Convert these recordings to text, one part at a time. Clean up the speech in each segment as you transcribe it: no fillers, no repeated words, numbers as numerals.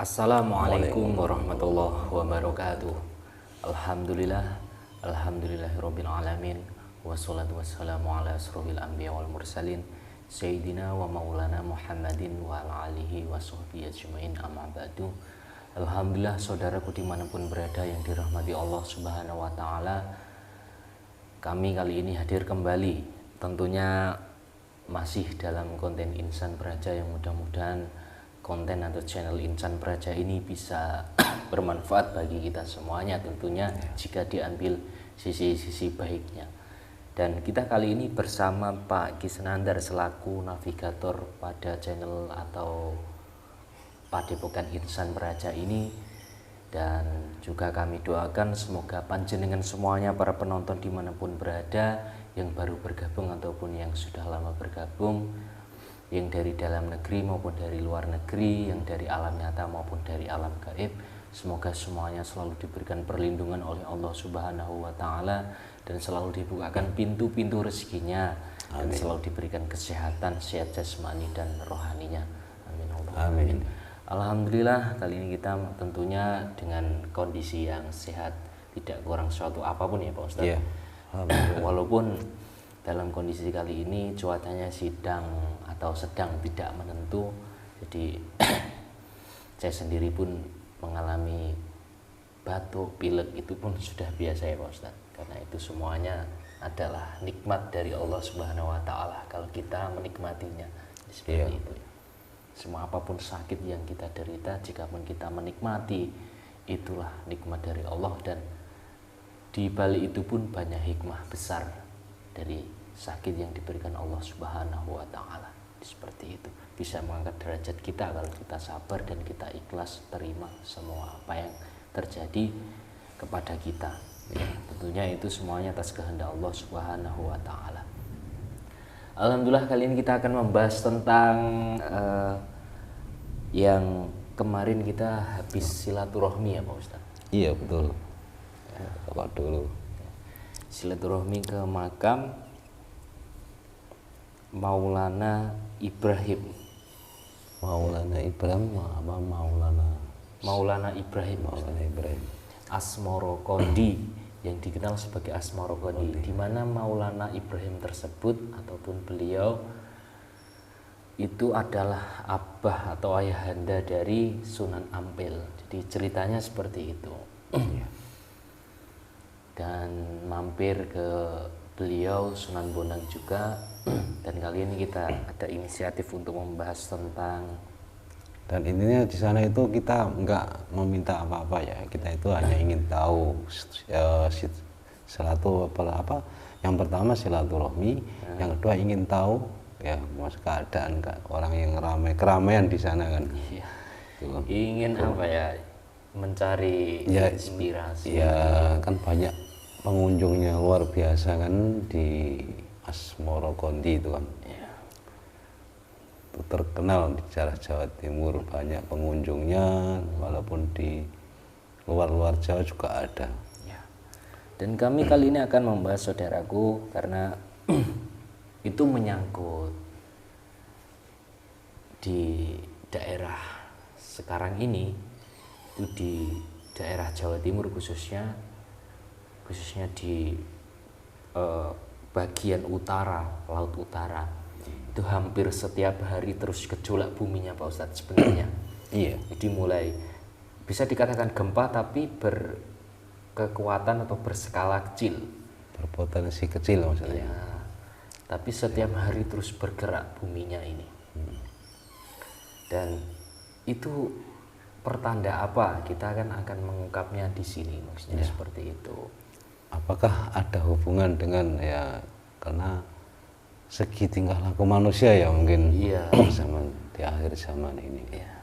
Assalamualaikum warahmatullahi wabarakatuh. Alhamdulillah, alhamdulillahirabbil alamin. Wassalatu wassalamu ala asrofil anbiya wal mursalin Sayyidina wa maulana Muhammadin wa ala alihi wa sahbihi ajmain, amma ba'du. Alhamdulillah, saudaraku dimanapun berada yang dirahmati Allah subhanahu wa ta'ala, kami kali ini hadir kembali, tentunya masih dalam konten Insan Praja, yang mudah-mudahan konten atau channel Insan Praja ini bisa bermanfaat bagi kita semuanya, tentunya jika diambil sisi-sisi baiknya. Dan kita kali ini bersama Pak Kisnandar selaku navigator pada channel atau Padepokan Insan Praja ini, dan juga kami doakan semoga panjenengan semuanya, para penonton dimanapun berada, yang baru bergabung ataupun yang sudah lama bergabung, yang dari dalam negeri maupun dari luar negeri, yang dari alam nyata maupun dari alam gaib, semoga semuanya selalu diberikan perlindungan oleh Allah Subhanahu wa ta'ala, dan selalu dibukakan pintu-pintu rezekinya. Amin. Dan selalu diberikan kesehatan, sehat jasmani dan rohaninya. Amin. Amin. Alhamdulillah, kali ini kita tentunya dengan kondisi yang sehat, tidak kurang suatu apapun ya Pak Ustadz. Yeah. Walaupun dalam kondisi kali ini cuacanya sedang tidak menentu, jadi saya sendiri pun mengalami batuk, pilek, itu pun sudah biasa ya Pak Ustadz, karena itu semuanya adalah nikmat dari Allah Subhanahu wa ta'ala kalau kita menikmatinya seperti itu ya. Semua apapun sakit yang kita derita, jika pun kita menikmati, itulah nikmat dari Allah, dan di balik itu pun banyak hikmah besar dari sakit yang diberikan Allah Subhanahu wa ta'ala. Seperti itu bisa mengangkat derajat kita kalau kita sabar dan kita ikhlas terima semua apa yang terjadi kepada kita ya. Tentunya itu semuanya atas kehendak Allah Subhanahu wa ta'ala. Alhamdulillah, kali ini kita akan membahas tentang yang kemarin kita habis silaturahmi ya Pak Ustadz. Iya betul ya. Kalau dulu silaturahmi ke makam Maulana Ibrahim. Maulana Ibrahim apa Maulana Ibrahim Asmoro Kondi, yang dikenal sebagai Asmoro Kondi, di mana Maulana Ibrahim tersebut ataupun beliau itu adalah abah atau ayahanda dari Sunan Ampel. Jadi ceritanya seperti itu. Dan mampir ke beliau Sunan Bonang juga. Dan kali ini kita ada inisiatif untuk membahas tentang, dan intinya di sana itu kita nggak meminta apa-apa ya, kita itu hanya ingin tahu yang pertama silaturahmi, yang kedua ingin tahu ya mas keadaan orang yang keramaian di sana kan. Iya. Ingin apa ya, mencari ya, inspirasi ya kan banyak pengunjungnya luar biasa kan di Asmoro Kondi itu kan ya. Itu terkenal di daerah Jawa Timur, banyak pengunjungnya, walaupun di luar Jawa juga ada ya. Dan kami kali ini akan membahas, saudaraku, karena itu menyangkut di daerah sekarang ini, itu di daerah Jawa Timur khususnya di bagian utara, laut utara, itu hampir setiap hari terus gejolak buminya Pak Ustadz sebenarnya. Iya. Jadi mulai bisa dikatakan gempa tapi berkekuatan atau berskala kecil, berpotensi kecil maksudnya ya. Tapi setiap hari terus bergerak buminya ini. Dan itu pertanda apa? Kita akan mengungkapnya di sini, maksudnya seperti itu. Apakah ada hubungan dengan ya karena segi tingkah laku manusia ya mungkin zaman di akhir zaman ini. Ya.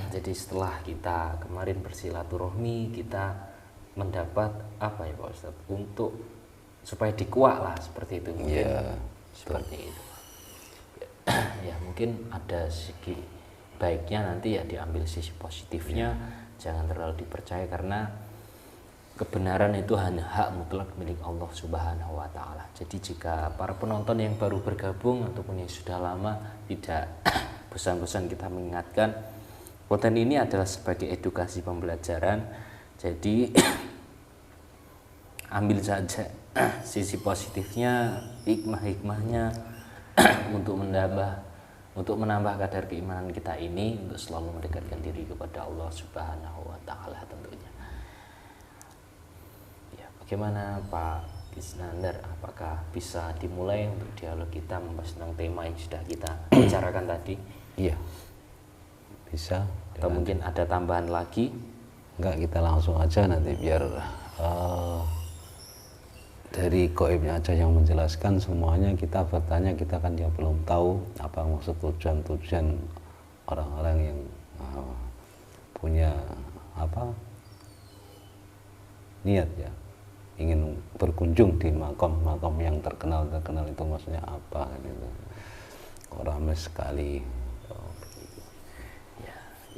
Jadi setelah kita kemarin bersilaturahmi, kita mendapat apa ya Pak Ustadz, untuk supaya dikuak lah seperti itu mungkin. Ya, seperti itu. Ya mungkin ada segi baiknya, nanti ya diambil sisi positifnya, jangan terlalu dipercaya, karena kebenaran itu hanya hak mutlak milik Allah Subhanahu wa ta'ala. Jadi jika para penonton yang baru bergabung ataupun yang sudah lama, tidak bosan-bosan kita mengingatkan konten ini adalah sebagai edukasi pembelajaran. Jadi ambil saja sisi positifnya, hikmahnya untuk menambah kadar keimanan kita ini, untuk selalu mendekatkan diri kepada Allah Subhanahu wa taala tentunya. Ya, bagaimana Pak Iskandar, apakah bisa dimulai untuk dialog kita membahas tentang tema yang sudah kita bicarakan tadi? Iya, bisa. Atau mungkin ada tambahan lagi? Enggak, kita langsung aja nanti biar dari goibnya aja yang menjelaskan. Semuanya kita bertanya, kita kan ya belum tahu apa maksud tujuan orang-orang yang punya niat ya, ingin berkunjung di makam yang terkenal itu maksudnya apa gitu. Kok ramai sekali.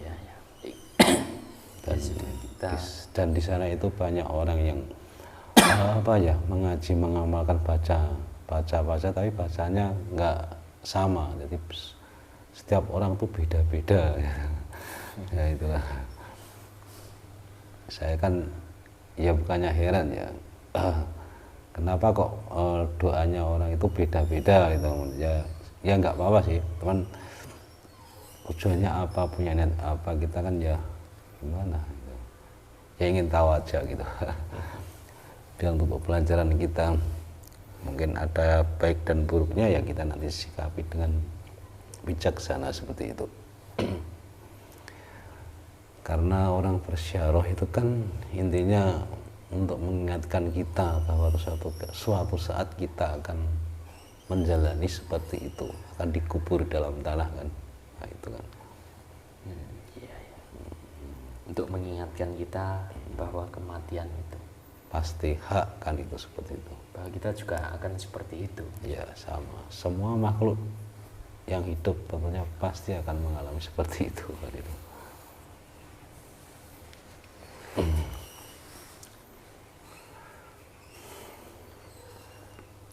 Ya. Dan di sana itu banyak orang yang mengaji, mengamalkan baca, tapi bacanya nggak sama. Jadi setiap orang tuh beda-beda. Ya itulah. Saya kan ya bukannya heran ya, kenapa kok doanya orang itu beda-beda gitu. Ya nggak apa-apa sih, teman. Tujuannya apa, punya niat apa, kita kan ya gimana gitu. Ya ingin tahu aja gitu. Dan untuk pelajaran kita mungkin ada baik dan buruknya, ya kita nanti sikapi dengan bijaksana seperti itu. Karena orang bersyarah itu kan intinya untuk mengingatkan kita bahwa suatu saat kita akan menjalani seperti itu, akan dikubur dalam tanah kan. Nah, itu kan. Iya. Untuk mengingatkan kita bahwa kematian itu pasti hak kan, itu seperti itu. Bahwa kita juga akan seperti itu. Ya sama. Semua makhluk yang hidup tentunya pasti akan mengalami seperti itu kan itu.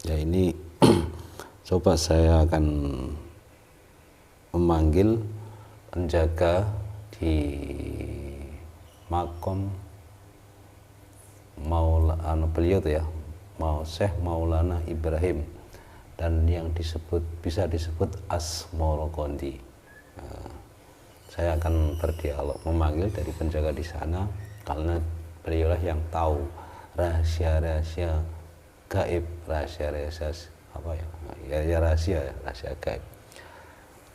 Ya ini coba saya akan memanggil penjaga di makom beliau tuh ya, Syekh Maulana Ibrahim, dan yang bisa disebut Asmoro Kondi. Saya akan berdialog, memanggil dari penjaga di sana, karena beliaulah yang tahu rahasia-rahasia gaib, rahasia gaib.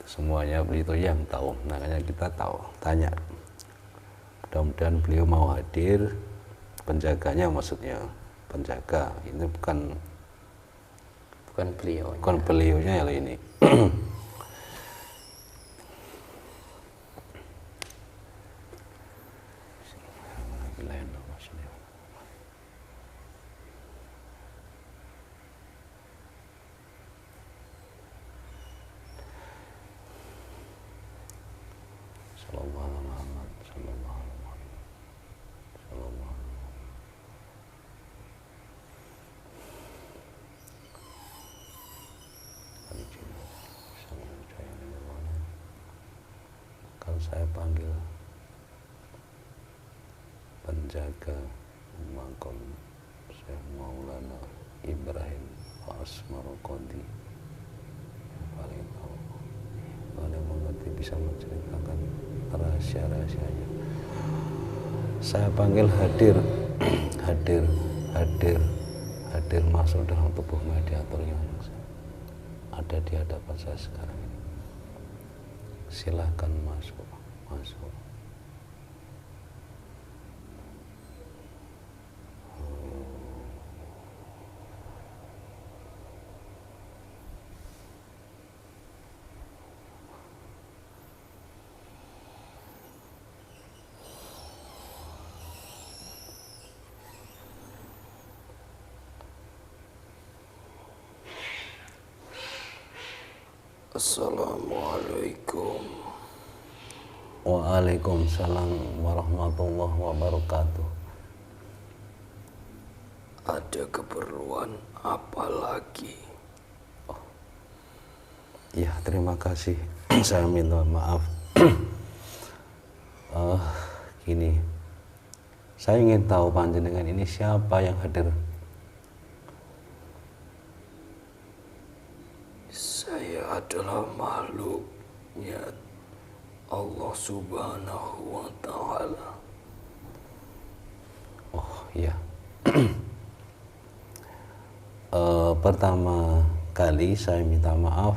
Semuanya beliau yang tahu, makanya kita tahu, tanya. Mudah-mudahan beliau mau hadir, penjaganya maksudnya, penjaga ini bukan beliaunya ya ini. Saya panggil penjaga makam Syekh Maulana Ibrahim Asmoro Kondi, yang paling tahu, paling mengerti, bisa menceritakan rahasia-rahasianya. Saya panggil hadir masuk dalam tubuh mediator yang ada di hadapan saya sekarang ini. Silahkan masuk. Assalamualaikum. Waalaikumsalam warahmatullahi wabarakatuh. Ada keperluan apa lagi? Ya, terima kasih. Saya minta maaf Gini, saya ingin tahu panjenengan ini siapa yang hadir. Saya adalah makhluknya Allah Subhanahu wa Ta'ala. Oh iya. Pertama kali saya minta maaf,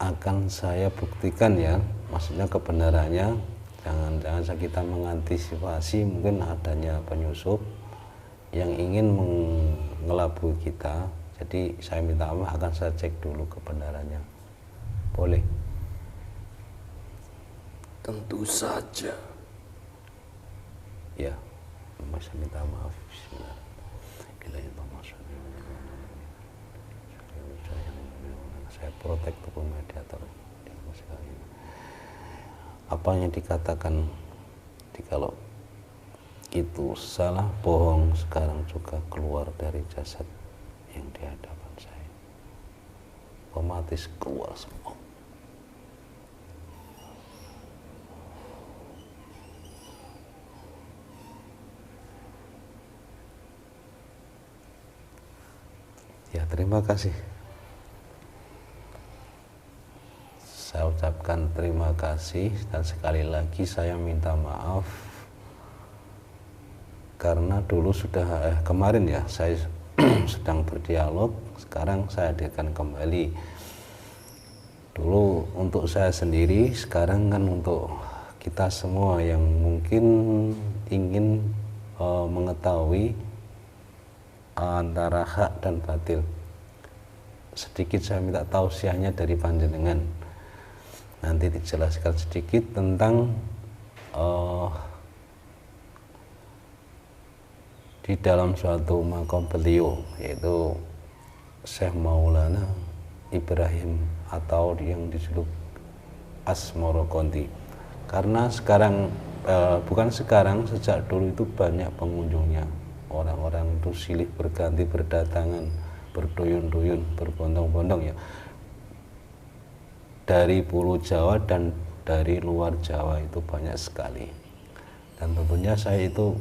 akan saya buktikan ya, maksudnya kebenarannya. Jangan kita mengantisipasi mungkin adanya penyusup yang ingin mengelabui kita. Jadi saya minta maaf, akan saya cek dulu kebenarannya. Boleh? Tentu saja. Ya, saya minta maaf. Saya protek hukum mediator. Apa yang dikatakan kalau itu salah, bohong, sekarang juga keluar dari jasad yang di hadapan saya, otomatis keluar semua. Ya, terima kasih. Saya ucapkan terima kasih dan sekali lagi saya minta maaf karena dulu sudah kemarin ya saya sedang berdialog, sekarang saya hadirkan kembali. Dulu untuk saya sendiri, sekarang kan untuk kita semua yang mungkin ingin mengetahui antara hak dan batil. Sedikit saya minta tausiahnya dari panjenengan. Nanti dijelaskan sedikit tentang di dalam suatu makom beliau, yaitu Syekh Maulana Ibrahim atau yang disebut Asmorokonti. Karena sekarang bukan sekarang, sejak dulu itu banyak pengunjungnya. Orang-orang itu silih berganti berdatangan, berduyun-duyun, berbondong-bondong ya, dari pulau Jawa dan dari luar Jawa itu banyak sekali. Dan tentunya saya itu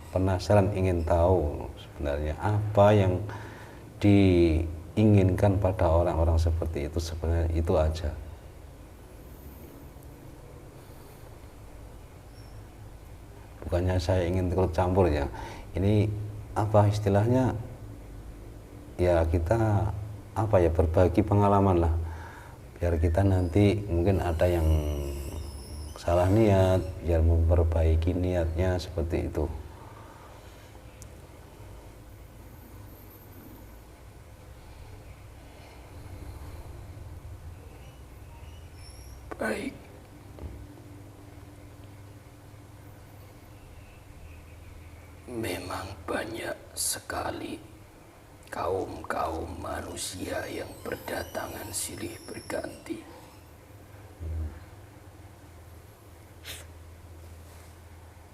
penasaran, ingin tahu sebenarnya apa yang diinginkan pada orang-orang seperti itu. Sebenarnya itu aja. Bukannya saya ingin ikut campur ya, ini apa istilahnya ya, kita apa ya, berbagi pengalaman lah, biar kita nanti mungkin ada yang salah niat, biar memperbaiki niatnya seperti itu. Baik. Memang banyak sekali kaum-kaum manusia yang berdatangan silih berganti.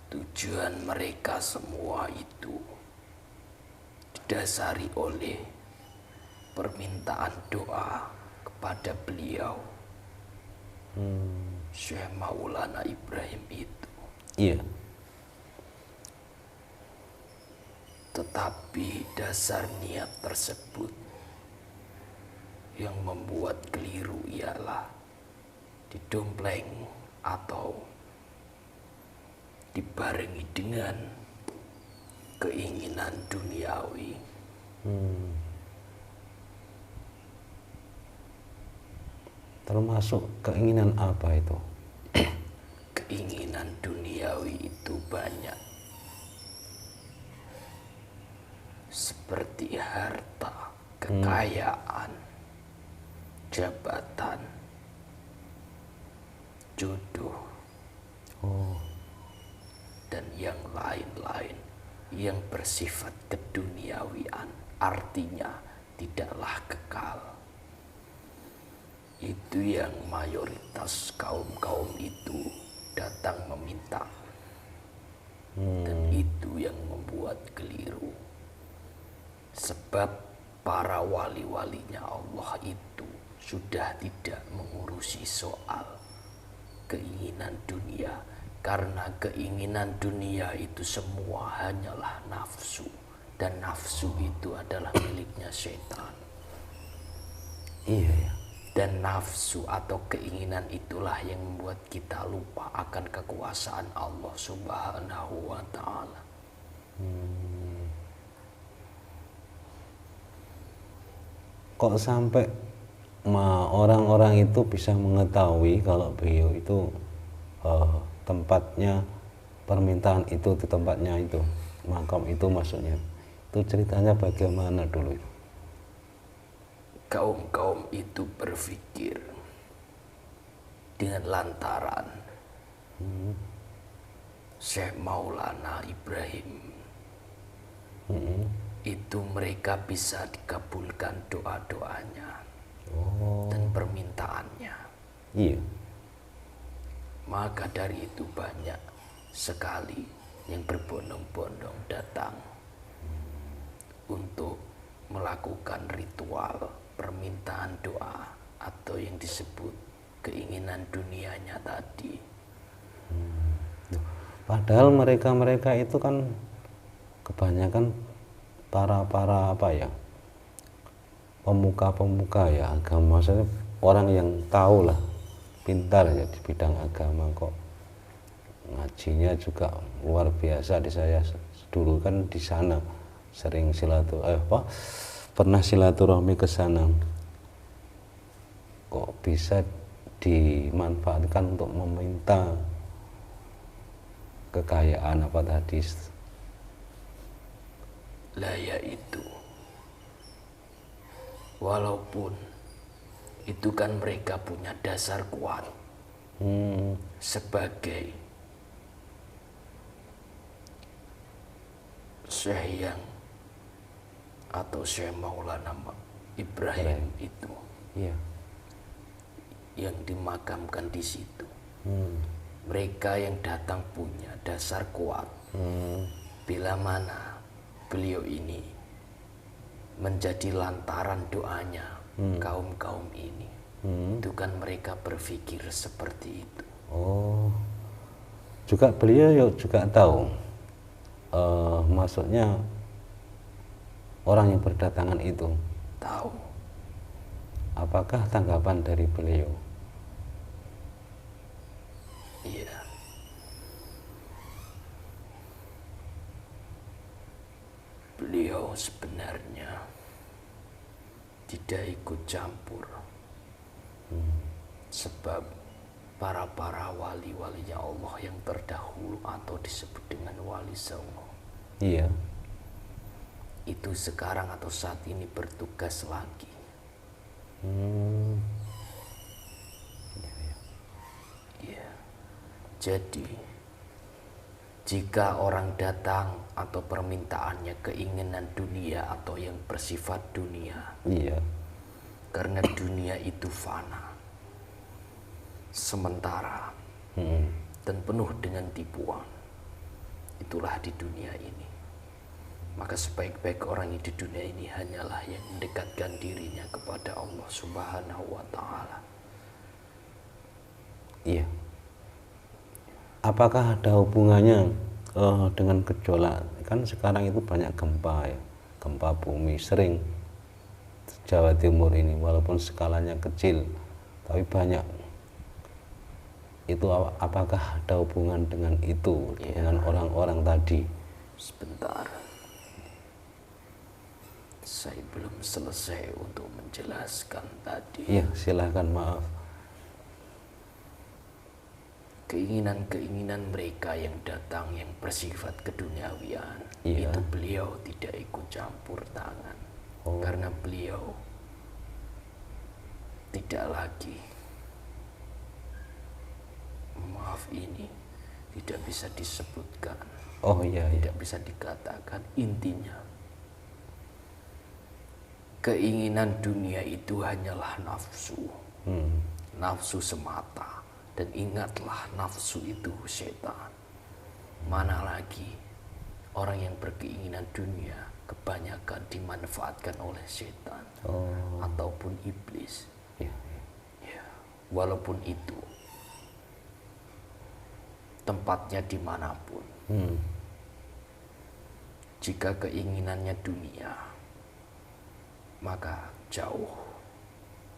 Tujuan mereka semua itu didasari oleh permintaan doa kepada beliau, Syekh Maulana Ibrahim itu. Iya. Tetapi dasar niat tersebut yang membuat keliru ialah didompleng atau dibarengi dengan keinginan duniawi. Termasuk keinginan apa itu? Keinginan duniawi itu banyak. Seperti harta, kekayaan, jabatan, jodoh, dan yang lain-lain yang bersifat keduniawian, artinya tidaklah kekal. Itu yang mayoritas kaum-kaum itu datang meminta. Dan itu yang membuat keliru. Sebab para wali-walinya Allah itu sudah tidak mengurusi soal keinginan dunia, karena keinginan dunia itu semua hanyalah nafsu, dan nafsu itu adalah miliknya setan. Iya ya. Dan nafsu atau keinginan itulah yang membuat kita lupa akan kekuasaan Allah Subhanahu wa ta'ala. Kok sampai orang-orang itu bisa mengetahui kalau beliau itu tempatnya permintaan itu di tempatnya itu, makam itu maksudnya. Itu ceritanya bagaimana dulu itu? Kaum-kaum itu berpikir dengan lantaran Syekh Maulana Ibrahim itu mereka bisa dikabulkan doa-doanya dan permintaannya. Iya. Maka dari itu banyak sekali yang berbondong-bondong datang untuk melakukan ritual permintaan doa atau yang disebut keinginan dunianya tadi. Padahal mereka itu kan kebanyakan para apa ya, pemuka ya agama, maksudnya orang yang tahu lah, pintar ya di bidang agama, kok ngajinya juga luar biasa. Di saya dulu kan di sana sering pernah silaturahmi ke sana, kok bisa dimanfaatkan untuk meminta kekayaan apa tadi. Lah yaitu, walaupun itu kan mereka punya dasar kuat sebagai Syekh yang atau Syekh Maulana Ibrahim itu, iya, yang dimakamkan di situ. Mereka yang datang punya dasar kuat. Bila mana beliau ini menjadi lantaran doanya kaum-kaum ini, itu kan mereka berpikir seperti itu. Oh, juga beliau juga tahu, maksudnya orang yang berdatangan itu Tahu. Apakah tanggapan dari beliau? Iya. Beliau sebenarnya tidak ikut campur, sebab para wali-walinya Allah yang terdahulu atau disebut dengan wali songo, Iya. itu sekarang atau saat ini bertugas lagi. Iya. Jadi jika orang datang atau permintaannya keinginan dunia atau yang bersifat dunia, Iya. karena dunia itu fana, sementara, dan penuh dengan tipuan, itulah di dunia ini. Maka sebaik-baik orang di dunia ini hanyalah yang mendekatkan dirinya kepada Allah Subhanahu wa ta'ala. Iya. Apakah ada hubungannya dengan gejolak? Kan sekarang itu banyak gempa ya, gempa bumi sering Jawa Timur ini, walaupun skalanya kecil tapi banyak. Itu apakah ada hubungan dengan itu, dengan orang-orang tadi? Sebentar, saya belum selesai untuk menjelaskan tadi. Iya, silahkan, maaf. Keinginan-keinginan mereka yang datang yang bersifat keduniawian, Iya. itu beliau tidak ikut campur tangan. Karena beliau tidak lagi, maaf ini tidak bisa disebutkan, Oh iya, iya. tidak bisa dikatakan. Intinya keinginan dunia itu hanyalah nafsu, nafsu semata. Dan ingatlah, nafsu itu setan. Mana lagi orang yang berkeinginan dunia kebanyakan dimanfaatkan oleh setan ataupun iblis. Iya. Ya, walaupun itu tempatnya dimanapun. Jika keinginannya dunia, maka jauh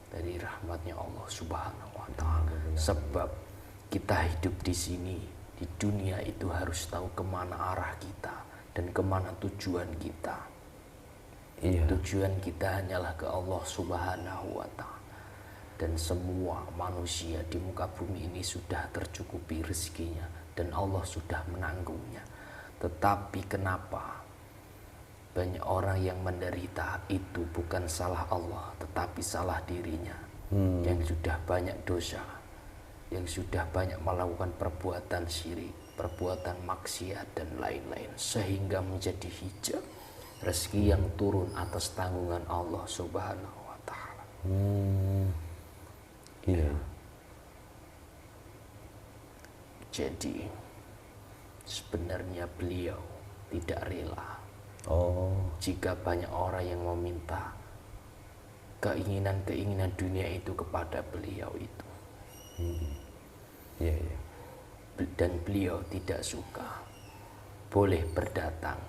dari rahmatnya Allah Subhanahu wa Ta'ala. Sebab kita hidup di sini, di dunia itu harus tahu kemana arah kita dan kemana tujuan kita. Iya. Tujuan kita hanyalah ke Allah Subhanahu wa Ta'ala. Dan semua manusia di muka bumi ini sudah tercukupi rezekinya dan Allah sudah menanggungnya. Tetapi kenapa banyak orang yang menderita? Itu bukan salah Allah, tetapi salah dirinya yang sudah banyak dosa, yang sudah banyak melakukan perbuatan syirik, perbuatan maksiat dan lain-lain, sehingga menjadi hijab rezeki yang turun atas tanggungan Allah Subhanahu wa Ta'ala. Iya. Jadi sebenarnya beliau tidak rela jika banyak orang yang meminta keinginan-keinginan dunia itu kepada beliau itu. Iya, iya. Dan beliau tidak suka. Boleh berdatang,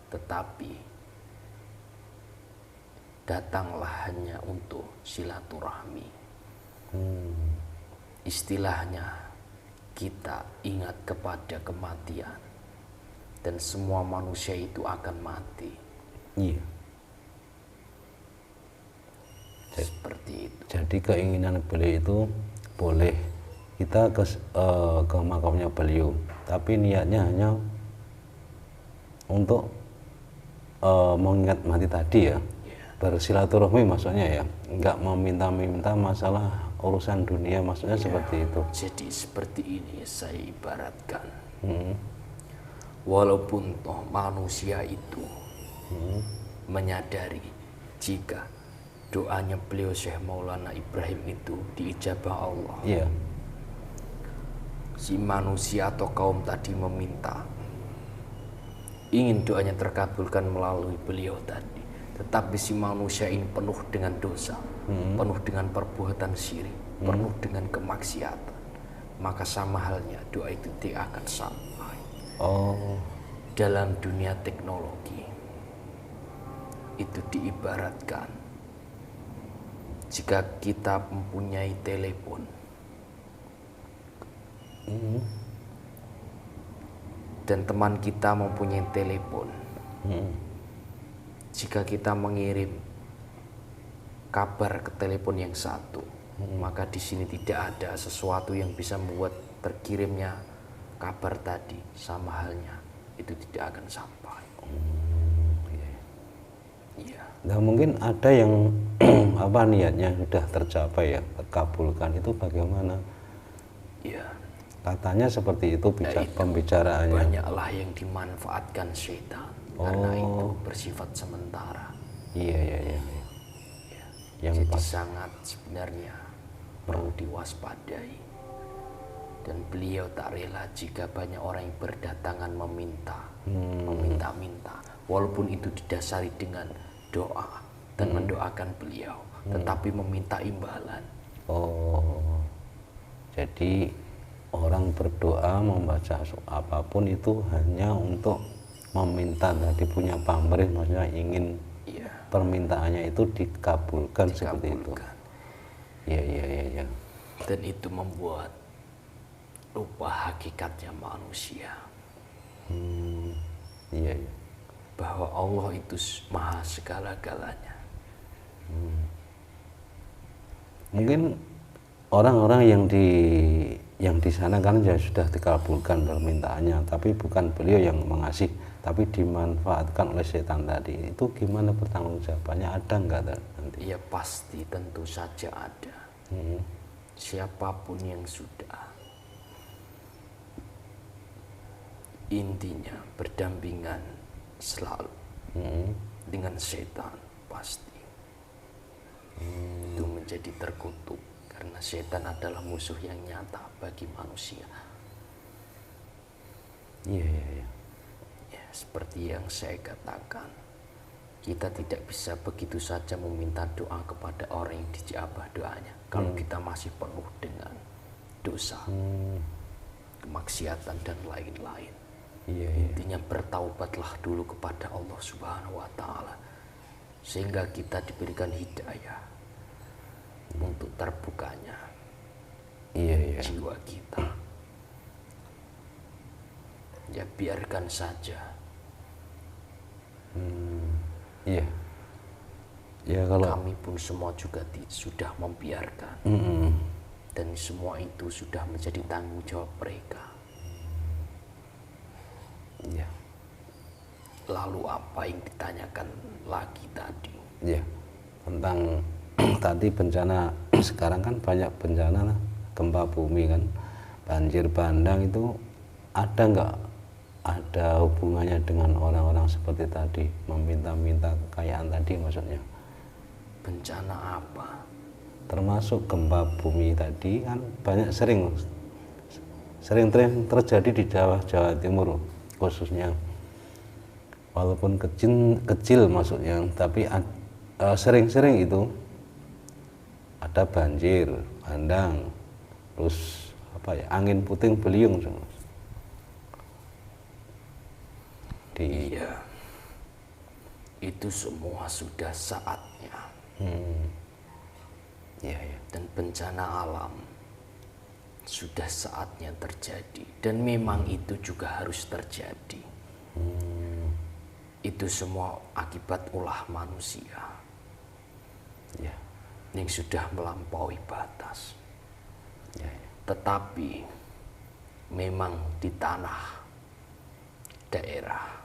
tetapi datanglah hanya untuk silaturahmi. Istilahnya kita ingat kepada kematian dan semua manusia itu akan mati. Iya. Seperti itu. Jadi keinginan beliau itu boleh kita ke makamnya beliau, tapi niatnya hanya untuk mengingat mati tadi ya. Bersilaturahmi maksudnya ya, nggak meminta-minta masalah urusan dunia, maksudnya seperti itu. Jadi seperti ini saya ibaratkan. Walaupun toh manusia itu menyadari jika doanya beliau Syekh Maulana Ibrahim itu diijabah Allah. Iya. Si manusia atau kaum tadi meminta, ingin doanya terkabulkan melalui beliau tadi. Tetapi si manusia ini penuh dengan dosa, penuh dengan perbuatan syirik, penuh dengan kemaksiatan. Maka sama halnya doa itu tidak akan sampai. Dalam dunia teknologi itu diibaratkan, jika kita mempunyai telepon dan teman kita mempunyai telepon, jika kita mengirim kabar ke telepon yang satu, maka di sini tidak ada sesuatu yang bisa membuat terkirimnya kabar tadi. Sama halnya itu tidak akan sampai. Iya. Nah mungkin ada yang apa niatnya sudah tercapai ya, terkabulkan, itu bagaimana? Iya. Katanya seperti itu pembicaraannya. Banyaklah yang dimanfaatkan syaitan karena itu bersifat sementara. Iya, iya, iya. Ya. Yang Jadi pas. sangat sebenarnya perlu diwaspadai. Dan beliau tak rela jika banyak orang yang berdatangan meminta-minta, walaupun itu didasari dengan doa dan mendoakan beliau, tetapi meminta imbalan. Jadi orang berdoa membaca apapun itu hanya untuk meminta, tadi punya pamrih, maksudnya ingin permintaannya itu dikabulkan. Seperti itu. Iya, iya, iya, iya. Dan itu membuat lupa hakikatnya manusia. Iya, iya. Bahwa Allah itu maha segala-galanya. Mungkin orang-orang yang di sana kan ya sudah dikabulkan permintaannya, tapi bukan beliau yang mengasih, tapi dimanfaatkan oleh setan tadi. Itu gimana pertanggungjawabannya? Ada nggak nanti? Ya pasti, tentu saja ada. Siapapun yang sudah intinya berdampingan selalu dengan setan, pasti itu menjadi terkutuk, karena setan adalah musuh yang nyata bagi manusia. Iya, iya, iya. Ya, seperti yang saya katakan, kita tidak bisa begitu saja meminta doa kepada orang yang dijabah doanya kalau kita masih penuh dengan dosa. kemaksiatan dan lain-lain. Iya. Intinya bertaubatlah dulu kepada Allah Subhanahu wa Ta'ala, sehingga kita diberikan hidayah untuk terbukanya Iya. jiwa kita. Ya biarkan saja. Iya. Ya kalau Kami pun semua juga sudah membiarkan. Dan semua itu sudah menjadi tanggung jawab mereka. iya. Lalu apa yang ditanyakan lagi tadi? Iya. Tentang tadi bencana sekarang kan banyak bencana lah, gempa bumi kan, banjir bandang itu ada nggak ada hubungannya dengan orang-orang seperti tadi meminta-minta kekayaan tadi maksudnya? Bencana apa? Termasuk gempa bumi tadi kan banyak sering terjadi di Jawa Timur khususnya, walaupun kecil maksudnya, tapi sering-sering itu ada banjir bandang, terus apa ya, angin puting beliung Iya, itu semua sudah saatnya. Iya. Dan bencana alam sudah saatnya terjadi. Dan memang itu juga harus terjadi. Itu semua akibat ulah manusia Iya. yang sudah melampaui batas. Iya. Tetapi memang di tanah daerah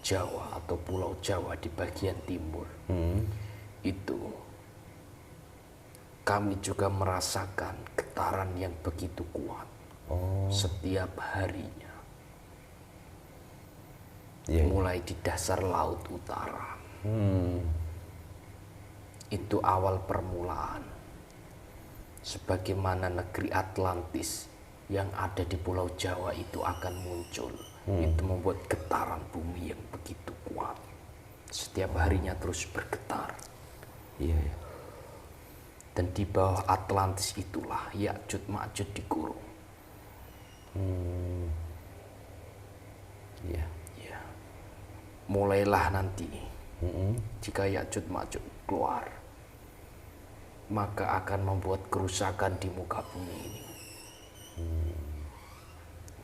Jawa atau Pulau Jawa di bagian timur itu kami juga merasakan getaran yang begitu kuat setiap harinya. Iya. Mulai di dasar laut utara. Itu awal permulaan. Sebagaimana negeri Atlantis yang ada di Pulau Jawa itu akan muncul. Itu membuat getaran bumi yang begitu kuat. Setiap harinya terus bergetar. Iya. Dan di bawah Atlantis itulah Ya'juj Ma'juj dikurung. Iya. Ya. Mulailah nanti jika Ya'juj Ma'juj keluar, maka akan membuat kerusakan di muka bumi ini.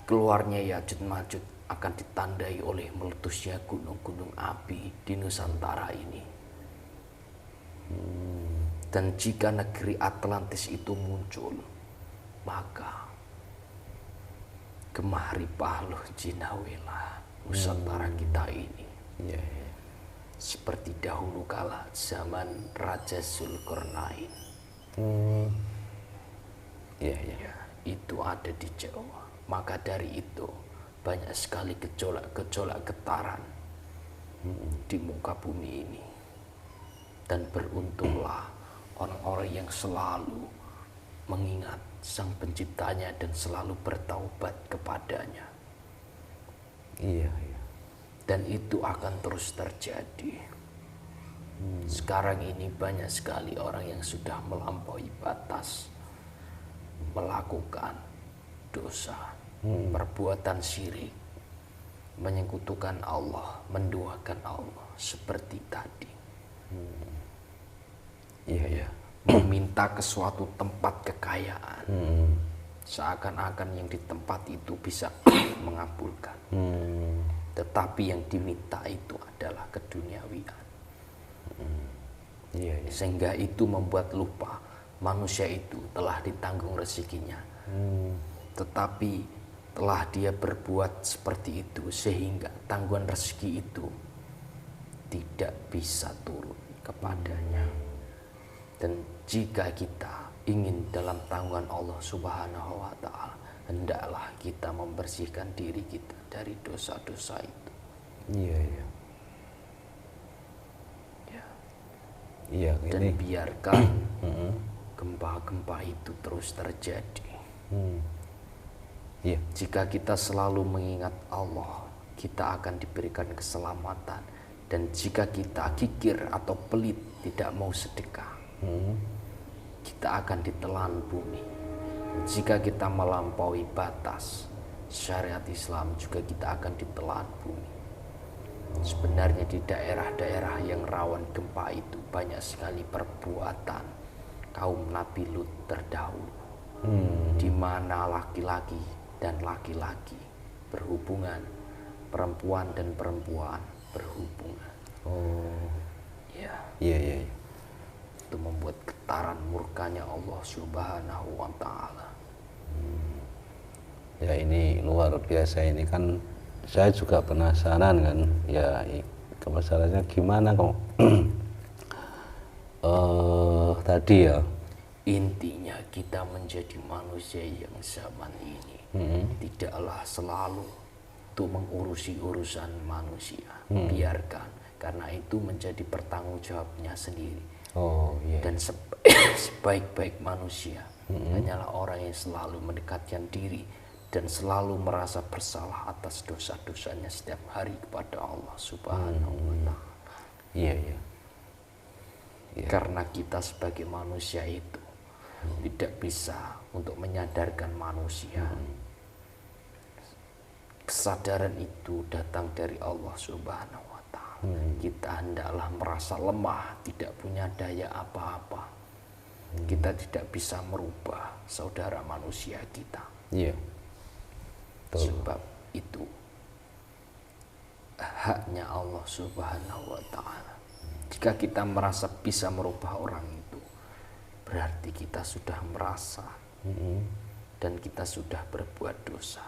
Keluarnya Ya'juj Ma'juj akan ditandai oleh meletusnya gunung-gunung api di Nusantara ini. Dan jika negeri Atlantis itu muncul, maka Gemaripah loh Jinawelah Nusantara kita ini. Iya. Seperti dahulu kala zaman Raja Zulkarnain. Iya. Ya, itu ada di Jawa. Maka dari itu banyak sekali gejolak getaran di muka bumi ini. Dan beruntunglah orang-orang yang selalu mengingat Sang Penciptanya dan selalu bertaubat kepadanya. Iya. Dan itu akan terus terjadi. Sekarang ini banyak sekali orang yang sudah melampaui batas, melakukan dosa, perbuatan syirik, menyekutukan Allah, menduakan Allah seperti tadi. Iya. Meminta ke suatu tempat kekayaan, seakan-akan yang di tempat itu bisa mengabulkan. Tetapi yang diminta itu adalah keduniawian. Iya. Sehingga itu membuat lupa manusia itu telah ditanggung rezekinya. Tetapi telah dia berbuat seperti itu sehingga tanggungan rezeki itu tidak bisa turun kepadanya. Dan jika kita ingin dalam tanggungan Allah Subhanahu wa Ta'ala, hendaklah kita membersihkan diri kita dari dosa-dosa itu. Iya. Ya. Iya. Dan biarkan gempa-gempa itu terus terjadi. Iya. Jika kita selalu mengingat Allah, kita akan diberikan keselamatan. Dan jika kita kikir atau pelit, tidak mau sedekah, kita akan ditelan bumi. Jika kita melampaui batas syariat Islam, juga kita akan ditelan bumi. Sebenarnya di daerah-daerah yang rawan gempa itu banyak sekali perbuatan kaum Nabi Lut terdahulu, di mana laki-laki dan laki-laki berhubungan, perempuan dan perempuan berhubungan. Ya, Iya. itu membuat getaran murkanya Allah Subhanahu wa Ta'ala. Ya ini luar biasa, ini kan saya juga penasaran kan, ya penasarannya gimana kok tadi ya, Intinya kita menjadi manusia yang zaman ini tidaklah selalu untuk mengurusi urusan manusia. Biarkan, karena itu menjadi pertanggungjawabnya sendiri. iya. Dan sebaik-baik manusia hanyalah orang yang selalu mendekatkan diri dan selalu merasa bersalah atas dosa-dosanya setiap hari kepada Allah Subhanahu wa Ta'ala. Iya. Karena kita sebagai manusia itu tidak bisa untuk menyadarkan manusia. Kesadaran itu datang dari Allah Subhanahu wa Ta'ala. Kita hendaklah merasa lemah, tidak punya daya apa-apa. Kita tidak bisa merubah saudara manusia kita. Iya. Sebab itu haknya Allah Subhanahu wa Ta'ala. Jika kita merasa bisa merubah orang itu, berarti kita sudah merasa dan kita sudah berbuat dosa,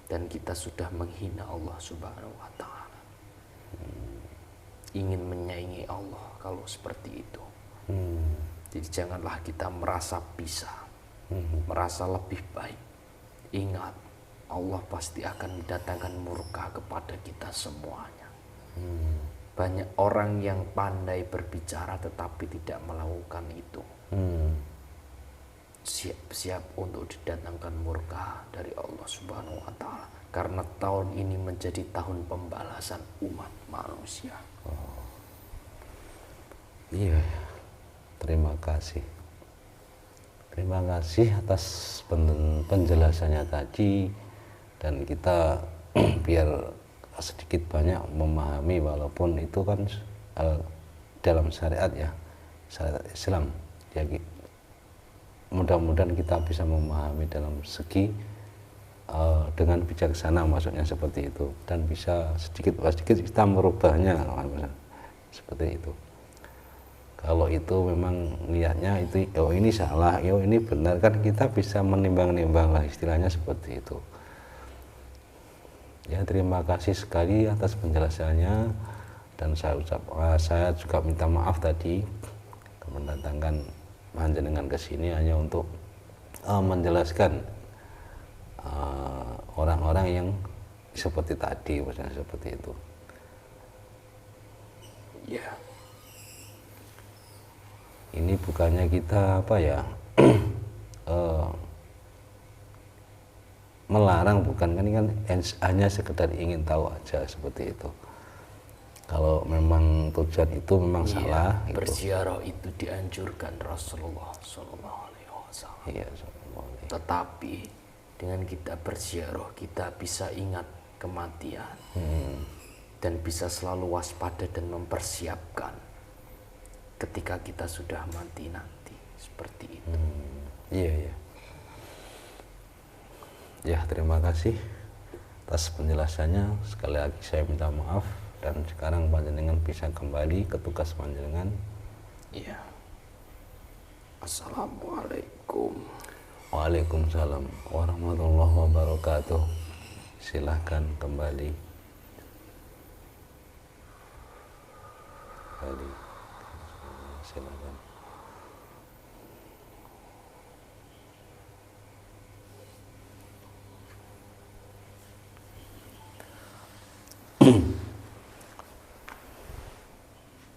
dan kita sudah menghina Allah Subhanahu wa Ta'ala. Ingin menyaingi Allah kalau seperti itu. Jadi janganlah kita merasa bisa, merasa lebih baik. Ingat, Allah pasti akan mendatangkan murka kepada kita semuanya. Banyak orang yang pandai berbicara tetapi tidak melakukan itu. Siap-siap untuk didatangkan murka dari Allah Subhanahu wa Ta'ala. Karena tahun ini menjadi tahun pembalasan umat manusia. Iya. Terima kasih. Terima kasih atas penjelasannya tadi, dan kita biar sedikit banyak memahami, walaupun itu kan dalam syariat ya, syariat Islam ya, mudah-mudahan kita bisa memahami dalam segi dengan bijaksana, maksudnya seperti itu, dan bisa sedikit kita merubahnya seperti itu. Kalau itu memang niatnya itu, oh ini salah, oh ini benar, kan kita bisa menimbang-nimbang lah, istilahnya seperti itu. Ya, terima kasih sekali atas penjelasannya, dan saya juga minta maaf tadi mendatangkan panjenengan ke sini hanya untuk menjelaskan orang-orang yang seperti tadi, maksudnya seperti itu. Ya. Ini bukannya kita apa ya melarang, bukan kan, ini kan hanya sekedar ingin tahu aja seperti itu. Kalau memang tujuan itu memang salah, berziarah itu dianjurkan Rasulullah Sallallahu Alaihi Wasallam. Iya, tetapi dengan kita berziarah kita bisa ingat kematian dan bisa selalu waspada dan mempersiapkan ketika kita sudah mati nanti, seperti itu. Iya. Ya, terima kasih atas penjelasannya. Sekali lagi saya minta maaf, dan sekarang panjenengan bisa kembali ke tugas panjenengan. Iya. Assalamualaikum. Waalaikumsalam warahmatullahi wabarakatuh. Silahkan kembali. Silakan.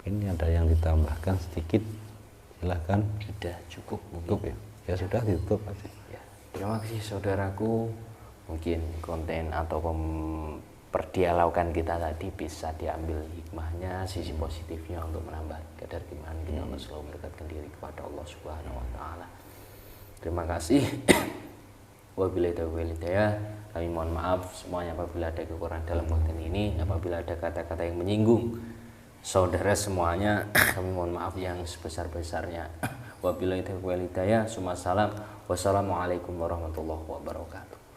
Ini ada yang ditambahkan sedikit, silahkan. Sudah cukup mungkin. Cukup ya? Ya sudah, ditutup aja. Ya. Terima kasih saudaraku. Mungkin konten atau perdialogan kita tadi bisa diambil hikmahnya, sisi positifnya untuk menambah kadar keimanan kita untuk selalu mendekatkan diri kepada Allah Subhanahu wa Ta'ala. Terima kasih. Wabillahi taufiq wal hidayah. Kami mohon maaf semuanya apabila ada kekurangan dalam konten ini, apabila ada kata-kata yang menyinggung saudara semuanya, kami mohon maaf yang sebesar-besarnya. Wabillahi taufiq wal hidayah. Wassalamualaikum warahmatullahi wabarakatuh.